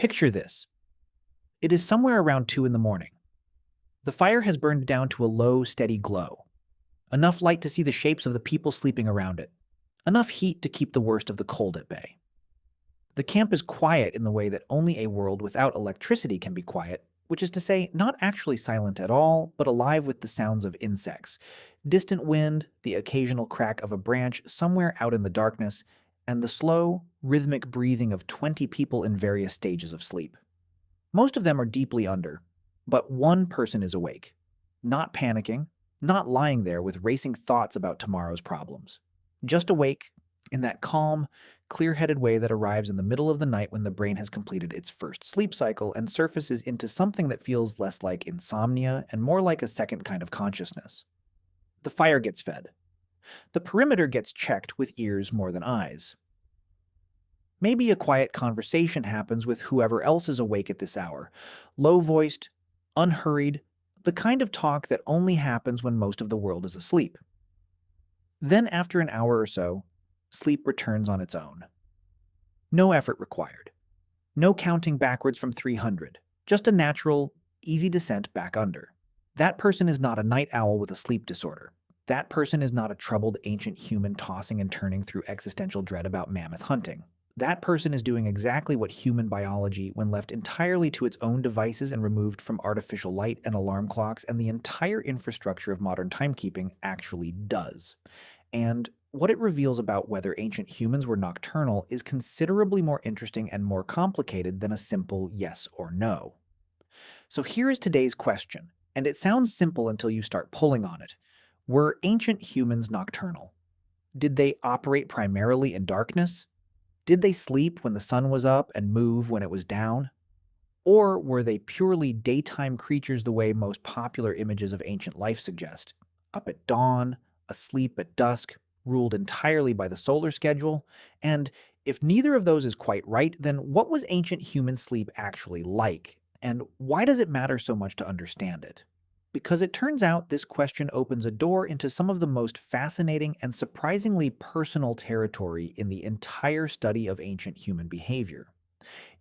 Picture this. It is somewhere around 2 in the morning. The fire has burned down to a low, steady glow. Enough light to see the shapes of the people sleeping around it. Enough heat to keep the worst of the cold at bay. The camp is quiet in the way that only a world without electricity can be quiet, which is to say, not actually silent at all, but alive with the sounds of insects, distant wind, the occasional crack of a branch somewhere out in the darkness, and the slow, rhythmic breathing of 20 people in various stages of sleep. Most of them are deeply under, but one person is awake, not panicking, not lying there with racing thoughts about tomorrow's problems. Just awake, in that calm, clear-headed way that arrives in the middle of the night when the brain has completed its first sleep cycle and surfaces into something that feels less like insomnia and more like a second kind of consciousness. The fire gets fed. The perimeter gets checked with ears more than eyes. Maybe a quiet conversation happens with whoever else is awake at this hour, low-voiced, unhurried, the kind of talk that only happens when most of the world is asleep. Then after an hour or so, sleep returns on its own. No effort required. No counting backwards from 300. Just a natural, easy descent back under. That person is not a night owl with a sleep disorder. That person is not a troubled ancient human tossing and turning through existential dread about mammoth hunting. That person is doing exactly what human biology, when left entirely to its own devices and removed from artificial light and alarm clocks and the entire infrastructure of modern timekeeping, actually does. And what it reveals about whether ancient humans were nocturnal is considerably more interesting and more complicated than a simple yes or no. So here is today's question, and it sounds simple until you start pulling on it. Were ancient humans nocturnal? Did they operate primarily in darkness? Did they sleep when the sun was up and move when it was down? Or were they purely daytime creatures the way most popular images of ancient life suggest? Up at dawn, asleep at dusk, ruled entirely by the solar schedule? And if neither of those is quite right, then what was ancient human sleep actually like? And why does it matter so much to understand it? Because it turns out this question opens a door into some of the most fascinating and surprisingly personal territory in the entire study of ancient human behavior.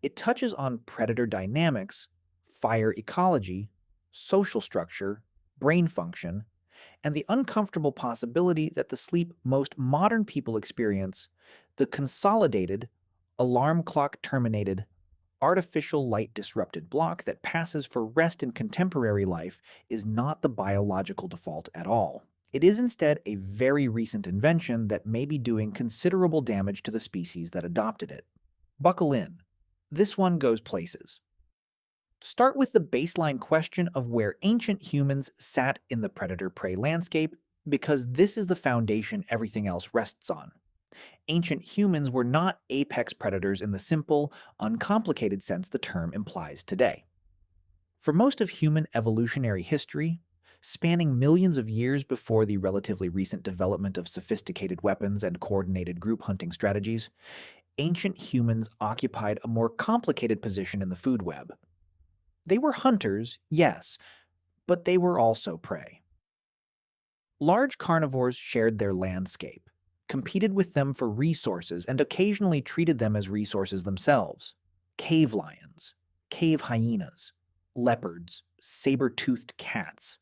It touches on predator dynamics, fire ecology, social structure, brain function, and the uncomfortable possibility that the sleep most modern people experience, the consolidated, alarm clock-terminated, artificial light-disrupted block that passes for rest in contemporary life, is not the biological default at all. It is instead a very recent invention that may be doing considerable damage to the species that adopted it. Buckle in. This one goes places. Start with the baseline question of where ancient humans sat in the predator-prey landscape, because this is the foundation everything else rests on. Ancient humans were not apex predators in the simple, uncomplicated sense the term implies today. For most of human evolutionary history, spanning millions of years before the relatively recent development of sophisticated weapons and coordinated group hunting strategies, ancient humans occupied a more complicated position in the food web. They were hunters, yes, but they were also prey. Large carnivores shared their landscape, competed with them for resources, and occasionally treated them as resources themselves. Cave lions, cave hyenas, leopards, saber-toothed cats.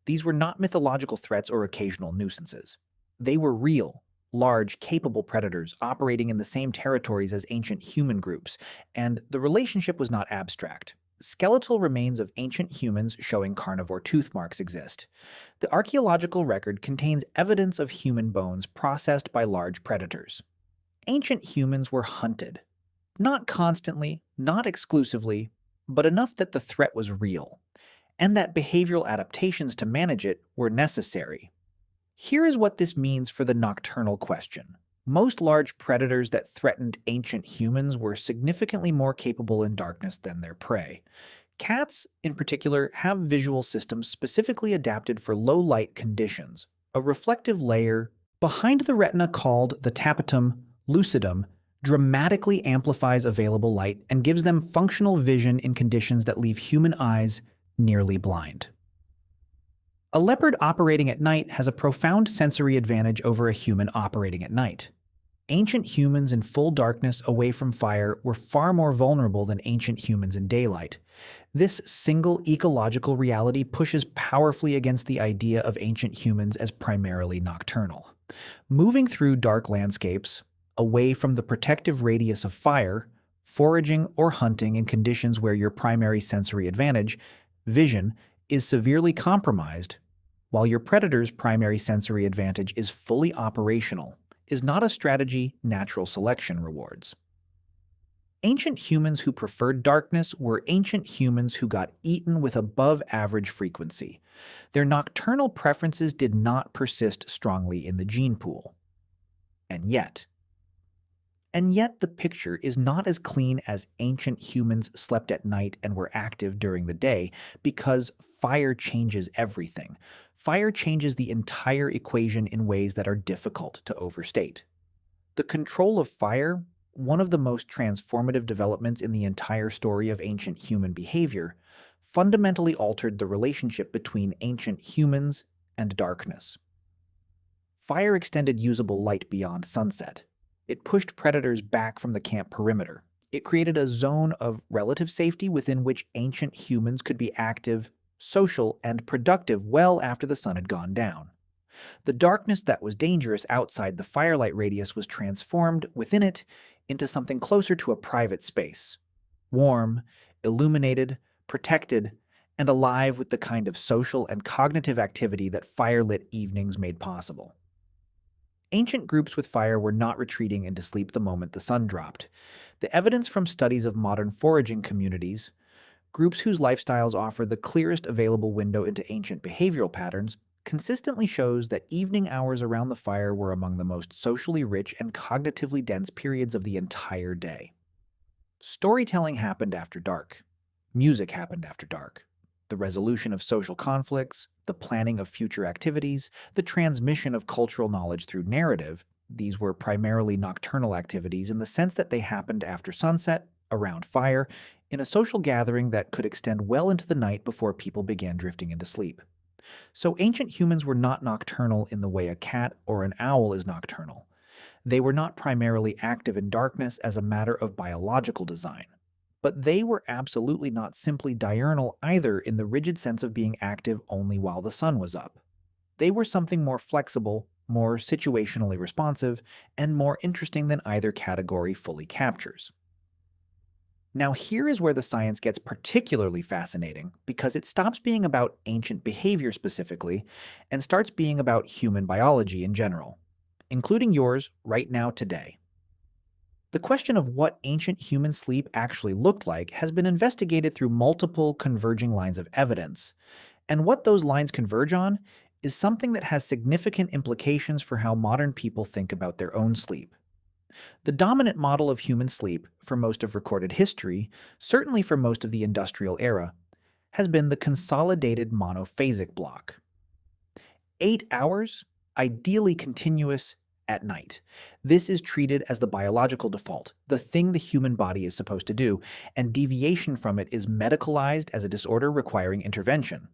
These were not mythological threats or occasional nuisances. They were real, large, capable predators operating in the same territories as ancient human groups, and the relationship was not abstract. Skeletal remains of ancient humans showing carnivore tooth marks exist. The archaeological record contains evidence of human bones processed by large predators. Ancient humans were hunted. Not constantly, not exclusively, but enough that the threat was real, and that behavioral adaptations to manage it were necessary. Here is what this means for the nocturnal question. Most large predators that threatened ancient humans were significantly more capable in darkness than their prey. Cats, in particular, have visual systems specifically adapted for low-light conditions. A reflective layer behind the retina called the tapetum lucidum dramatically amplifies available light and gives them functional vision in conditions that leave human eyes nearly blind. A leopard operating at night has a profound sensory advantage over a human operating at night. Ancient humans in full darkness away from fire were far more vulnerable than ancient humans in daylight. This single ecological reality pushes powerfully against the idea of ancient humans as primarily nocturnal. Moving through dark landscapes, away from the protective radius of fire, foraging or hunting in conditions where your primary sensory advantage, vision, is severely compromised, while your predator's primary sensory advantage is fully operational, is not a strategy natural selection rewards. Ancient humans who preferred darkness were ancient humans who got eaten with above average frequency. Their nocturnal preferences did not persist strongly in the gene pool. And yet, the picture is not as clean as ancient humans slept at night and were active during the day, because fire changes everything. Fire changes the entire equation in ways that are difficult to overstate. The control of fire, one of the most transformative developments in the entire story of ancient human behavior, fundamentally altered the relationship between ancient humans and darkness. Fire extended usable light beyond sunset. It pushed predators back from the camp perimeter. It created a zone of relative safety within which ancient humans could be active, social, and productive well after the sun had gone down. The darkness that was dangerous outside the firelight radius was transformed within it into something closer to a private space. Warm, illuminated, protected, and alive with the kind of social and cognitive activity that firelit evenings made possible. Ancient groups with fire were not retreating into sleep the moment the sun dropped. The evidence from studies of modern foraging communities, groups whose lifestyles offer the clearest available window into ancient behavioral patterns, consistently shows that evening hours around the fire were among the most socially rich and cognitively dense periods of the entire day. Storytelling happened after dark. Music happened after dark. The resolution of social conflicts, the planning of future activities, the transmission of cultural knowledge through narrative, these were primarily nocturnal activities in the sense that they happened after sunset, around fire, in a social gathering that could extend well into the night before people began drifting into sleep. So ancient humans were not nocturnal in the way a cat or an owl is nocturnal. They were not primarily active in darkness as a matter of biological design. But they were absolutely not simply diurnal either in the rigid sense of being active only while the sun was up. They were something more flexible, more situationally responsive, and more interesting than either category fully captures. Now here is where the science gets particularly fascinating, because it stops being about ancient behavior specifically and starts being about human biology in general, including yours right now today. The question of what ancient human sleep actually looked like has been investigated through multiple converging lines of evidence, and what those lines converge on is something that has significant implications for how modern people think about their own sleep. The dominant model of human sleep, for most of recorded history, certainly for most of the industrial era, has been the consolidated monophasic block. 8 hours, ideally continuous, at night. This is treated as the biological default, the thing the human body is supposed to do, and deviation from it is medicalized as a disorder requiring intervention.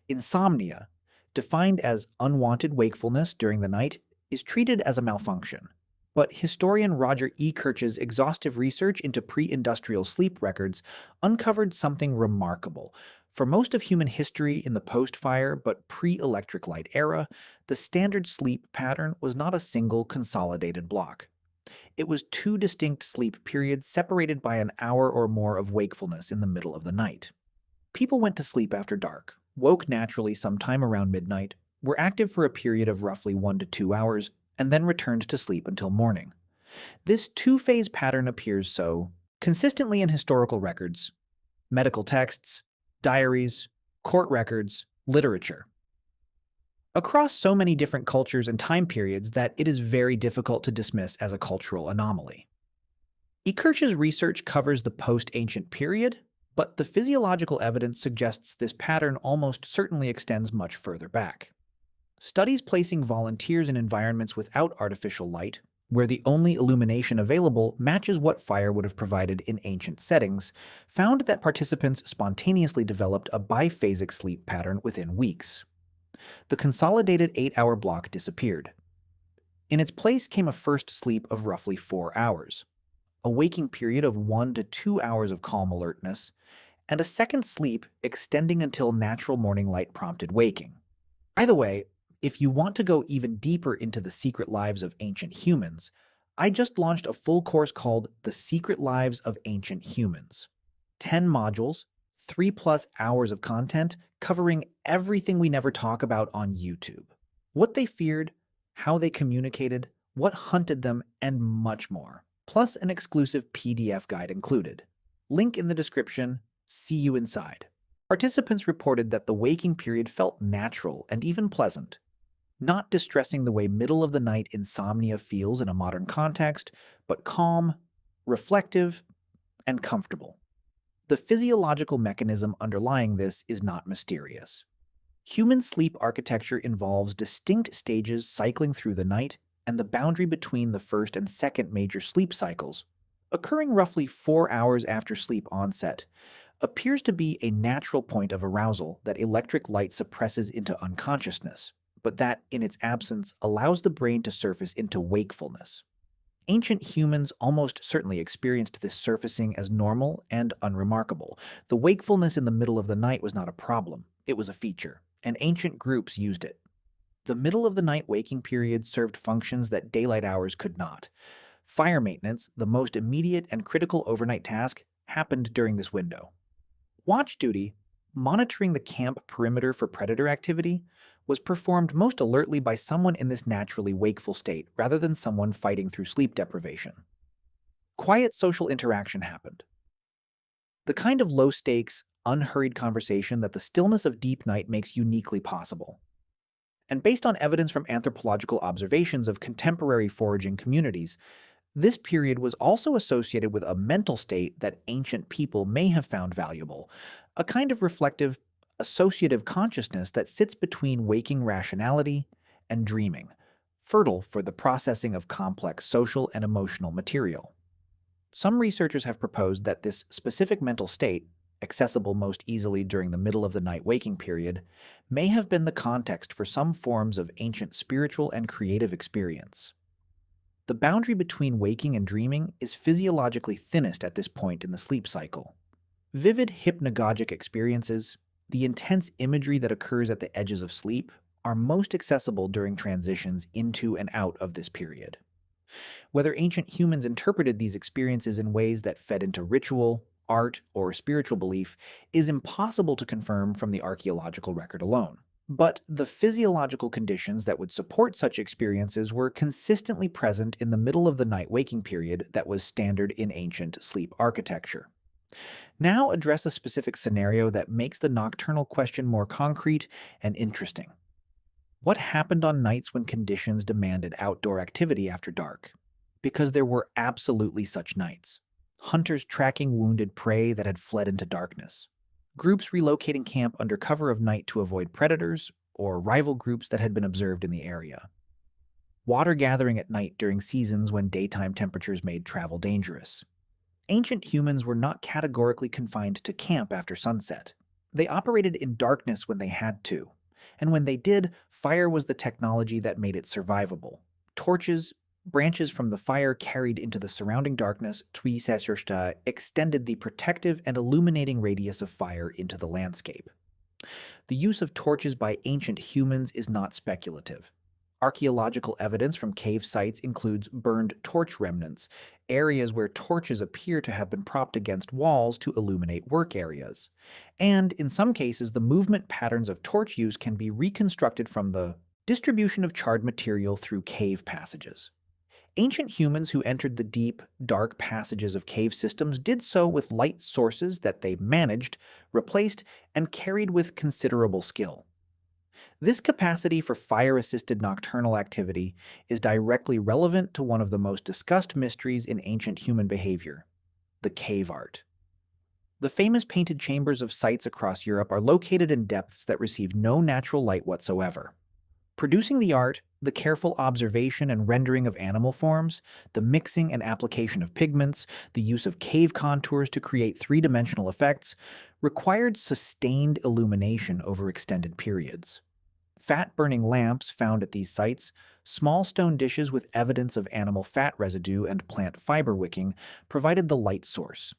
Insomnia, defined as unwanted wakefulness during the night, is treated as a malfunction. But historian Roger E. Kirch's exhaustive research into pre-industrial sleep records uncovered something remarkable. For most of human history in the post-fire but pre-electric light era, the standard sleep pattern was not a single consolidated block. It was 2 distinct sleep periods separated by an hour or more of wakefulness in the middle of the night. People went to sleep after dark, woke naturally sometime around midnight, were active for a period of roughly 1 to 2 hours, and then returned to sleep until morning. This 2-phase pattern appears so consistently in historical records, medical texts, diaries, court records, literature. Across so many different cultures and time periods that it is very difficult to dismiss as a cultural anomaly. E. Kirch's research covers the post-ancient period, but the physiological evidence suggests this pattern almost certainly extends much further back. Studies placing volunteers in environments without artificial light, where the only illumination available matches what fire would have provided in ancient settings, found that participants spontaneously developed a biphasic sleep pattern within weeks. The consolidated 8-hour block disappeared. In its place came a first sleep of roughly 4 hours, a waking period of 1 to 2 hours of calm alertness, and a second sleep extending until natural morning light prompted waking. By the way, if you want to go even deeper into the secret lives of ancient humans, I just launched a full course called The Secret Lives of Ancient Humans. 10 modules, 3+ hours of content covering everything we never talk about on YouTube. What they feared, how they communicated, what hunted them, and much more. Plus an exclusive PDF guide included. Link in the description. See you inside. Participants reported that the waking period felt natural and even pleasant, not distressing the way middle-of-the-night insomnia feels in a modern context, but calm, reflective, and comfortable. The physiological mechanism underlying this is not mysterious. Human sleep architecture involves distinct stages cycling through the night, and the boundary between the first and second major sleep cycles, occurring roughly 4 hours after sleep onset, appears to be a natural point of arousal that electric light suppresses into unconsciousness, but that, in its absence, allows the brain to surface into wakefulness. Ancient humans almost certainly experienced this surfacing as normal and unremarkable. The wakefulness in the middle of the night was not a problem, it was a feature, and ancient groups used it. The middle-of-the-night waking period served functions that daylight hours could not. Fire maintenance, the most immediate and critical overnight task, happened during this window. Watch duty, monitoring the camp perimeter for predator activity, was performed most alertly by someone in this naturally wakeful state rather than someone fighting through sleep deprivation. Quiet social interaction happened. The kind of low-stakes, unhurried conversation that the stillness of deep night makes uniquely possible. And based on evidence from anthropological observations of contemporary foraging communities, this period was also associated with a mental state that ancient people may have found valuable, a kind of reflective, associative consciousness that sits between waking rationality and dreaming, fertile for the processing of complex social and emotional material. Some researchers have proposed that this specific mental state, accessible most easily during the middle-of-the-night waking period, may have been the context for some forms of ancient spiritual and creative experience. The boundary between waking and dreaming is physiologically thinnest at this point in the sleep cycle. Vivid hypnagogic experiences, the intense imagery that occurs at the edges of sleep, are most accessible during transitions into and out of this period. Whether ancient humans interpreted these experiences in ways that fed into ritual, art, or spiritual belief is impossible to confirm from the archaeological record alone. But the physiological conditions that would support such experiences were consistently present in the middle-of-the-night waking period that was standard in ancient sleep architecture. Now address a specific scenario that makes the nocturnal question more concrete and interesting. What happened on nights when conditions demanded outdoor activity after dark? Because there were absolutely such nights. Hunters tracking wounded prey that had fled into darkness. Groups relocating camp under cover of night to avoid predators, or rival groups that had been observed in the area. Water gathering at night during seasons when daytime temperatures made travel dangerous. Ancient humans were not categorically confined to camp after sunset. They operated in darkness when they had to, and when they did, fire was the technology that made it survivable. Torches, branches from the fire carried into the surrounding darkness, extended the protective and illuminating radius of fire into the landscape. The use of torches by ancient humans is not speculative. Archaeological evidence from cave sites includes burned torch remnants, areas where torches appear to have been propped against walls to illuminate work areas. And in some cases, the movement patterns of torch use can be reconstructed from the distribution of charred material through cave passages. Ancient humans who entered the deep, dark passages of cave systems did so with light sources that they managed, replaced, and carried with considerable skill. This capacity for fire-assisted nocturnal activity is directly relevant to one of the most discussed mysteries in ancient human behavior, the cave art. The famous painted chambers of sites across Europe are located in depths that receive no natural light whatsoever. Producing the art, the careful observation and rendering of animal forms, the mixing and application of pigments, the use of cave contours to create three-dimensional effects, required sustained illumination over extended periods. Fat-burning lamps found at these sites, small stone dishes with evidence of animal fat residue and plant fiber wicking provided the light source.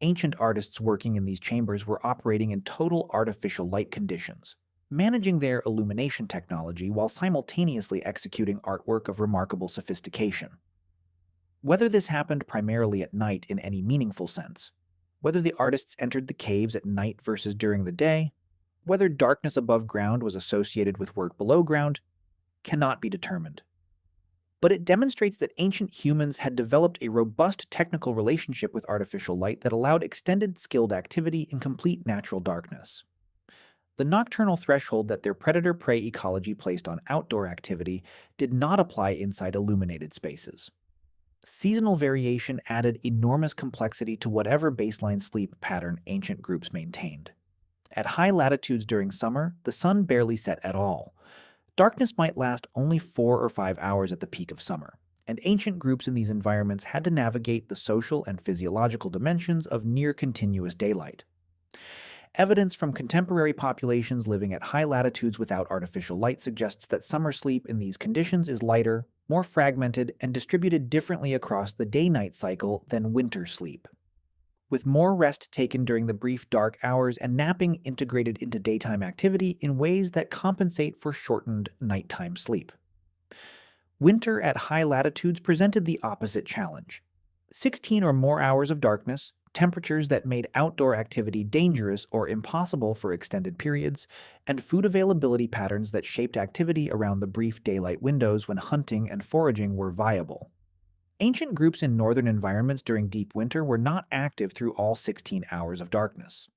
Ancient artists working in these chambers were operating in total artificial light conditions, managing their illumination technology while simultaneously executing artwork of remarkable sophistication. Whether this happened primarily at night in any meaningful sense, whether the artists entered the caves at night versus during the day, whether darkness above ground was associated with work below ground, cannot be determined. But it demonstrates that ancient humans had developed a robust technical relationship with artificial light that allowed extended skilled activity in complete natural darkness. The nocturnal threshold that their predator-prey ecology placed on outdoor activity did not apply inside illuminated spaces. Seasonal variation added enormous complexity to whatever baseline sleep pattern ancient groups maintained. At high latitudes during summer, the sun barely set at all. Darkness might last only 4 or 5 hours at the peak of summer, and ancient groups in these environments had to navigate the social and physiological dimensions of near-continuous daylight. Evidence from contemporary populations living at high latitudes without artificial light suggests that summer sleep in these conditions is lighter, more fragmented, and distributed differently across the day-night cycle than winter sleep, with more rest taken during the brief dark hours and napping integrated into daytime activity in ways that compensate for shortened nighttime sleep. Winter at high latitudes presented the opposite challenge. 16 or more hours of darkness, temperatures that made outdoor activity dangerous or impossible for extended periods, and food availability patterns that shaped activity around the brief daylight windows when hunting and foraging were viable. Ancient groups in northern environments during deep winter were not active through all 16 hours of darkness.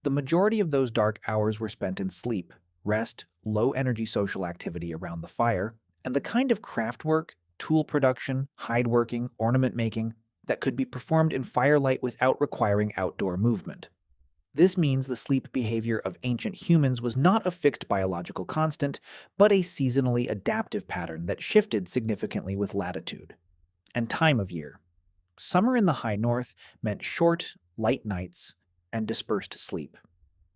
The majority of those dark hours were spent in sleep, rest, low-energy social activity around the fire, and the kind of craft work, tool production, hide working, ornament making that could be performed in firelight without requiring outdoor movement. This means the sleep behavior of ancient humans was not a fixed biological constant, but a seasonally adaptive pattern that shifted significantly with latitude and time of year. Summer in the high north meant short, light nights and dispersed sleep.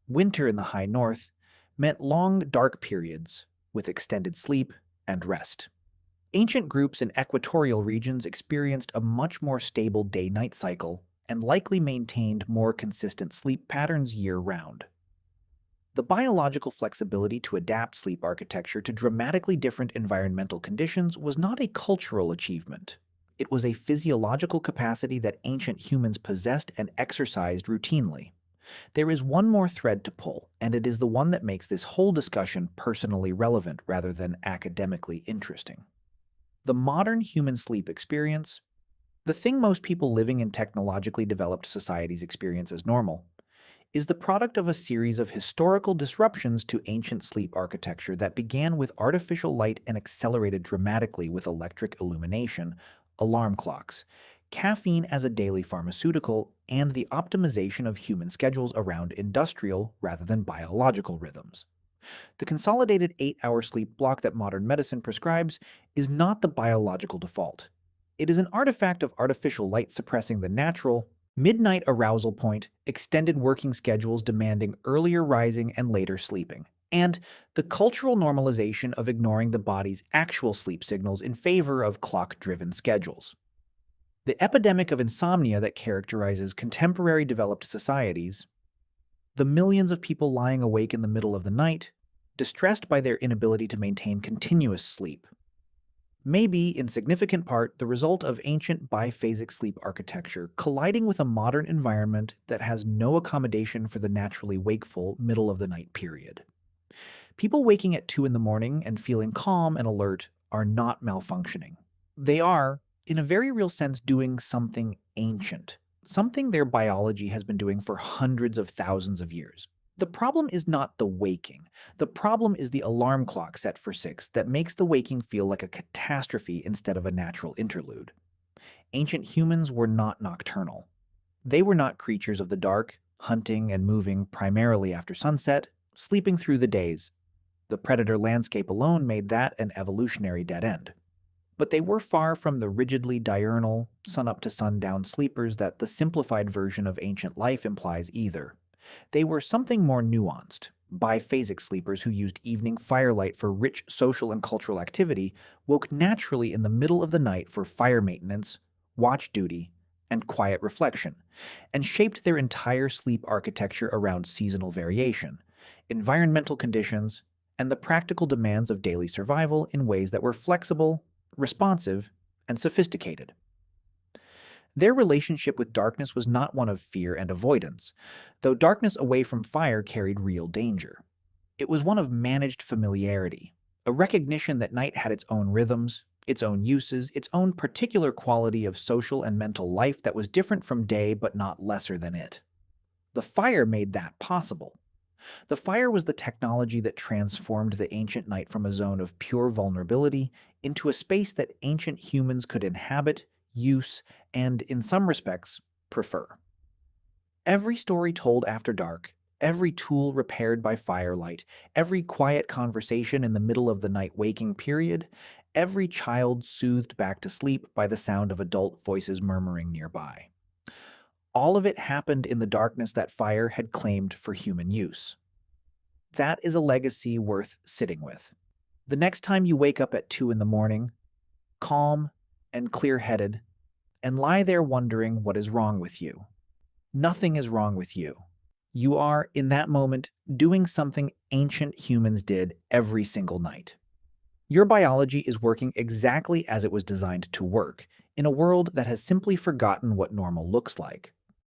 Winter in the high north meant long, dark periods with extended sleep and rest. Ancient groups in equatorial regions experienced a much more stable day-night cycle and likely maintained more consistent sleep patterns year-round. The biological flexibility to adapt sleep architecture to dramatically different environmental conditions was not a cultural achievement. It was a physiological capacity that ancient humans possessed and exercised routinely. There is one more thread to pull, and it is the one that makes this whole discussion personally relevant rather than academically interesting. The modern human sleep experience, the thing most people living in technologically developed societies experience as normal, is the product of a series of historical disruptions to ancient sleep architecture that began with artificial light and accelerated dramatically with electric illumination, alarm clocks, caffeine as a daily pharmaceutical, and the optimization of human schedules around industrial rather than biological rhythms. The consolidated 8-hour sleep block that modern medicine prescribes is not the biological default. It is an artifact of artificial light suppressing the natural, midnight arousal point, extended working schedules demanding earlier rising and later sleeping, and the cultural normalization of ignoring the body's actual sleep signals in favor of clock-driven schedules. The epidemic of insomnia that characterizes contemporary developed societies, the millions of people lying awake in the middle of the night, distressed by their inability to maintain continuous sleep, may be, in significant part, the result of ancient biphasic sleep architecture colliding with a modern environment that has no accommodation for the naturally wakeful middle-of-the-night period. People waking at 2 in the morning and feeling calm and alert are not malfunctioning. They are, in a very real sense, doing something ancient, something their biology has been doing for hundreds of thousands of years. The problem is not the waking. The problem is the alarm clock set for 6 that makes the waking feel like a catastrophe instead of a natural interlude. Ancient humans were not nocturnal. They were not creatures of the dark, hunting and moving primarily after sunset, sleeping through the days. The predator landscape alone made that an evolutionary dead end. But they were far from the rigidly diurnal, sun-up-to-sundown sleepers that the simplified version of ancient life implies either. They were something more nuanced, Biphasic sleepers who used evening firelight for rich social and cultural activity woke naturally in the middle of the night for fire maintenance, watch duty, and quiet reflection, and shaped their entire sleep architecture around seasonal variation, environmental conditions, and the practical demands of daily survival in ways that were flexible, responsive, and sophisticated. Their relationship with darkness was not one of fear and avoidance, though darkness away from fire carried real danger. It was one of managed familiarity, a recognition that night had its own rhythms, its own uses, its own particular quality of social and mental life that was different from day but not lesser than it. The fire made that possible. The fire was the technology that transformed the ancient night from a zone of pure vulnerability into a space that ancient humans could inhabit, use, and, in some respects, prefer. Every story told after dark, every tool repaired by firelight, every quiet conversation in the middle of the night waking period, every child soothed back to sleep by the sound of adult voices murmuring nearby. All of it happened in the darkness that fire had claimed for human use. That is a legacy worth sitting with. The next time you wake up at 2 in the morning, calm and clear-headed, and lie there wondering what is wrong with you. Nothing is wrong with you. You are, in that moment, doing something ancient humans did every single night. Your biology is working exactly as it was designed to work, in a world that has simply forgotten what normal looks like.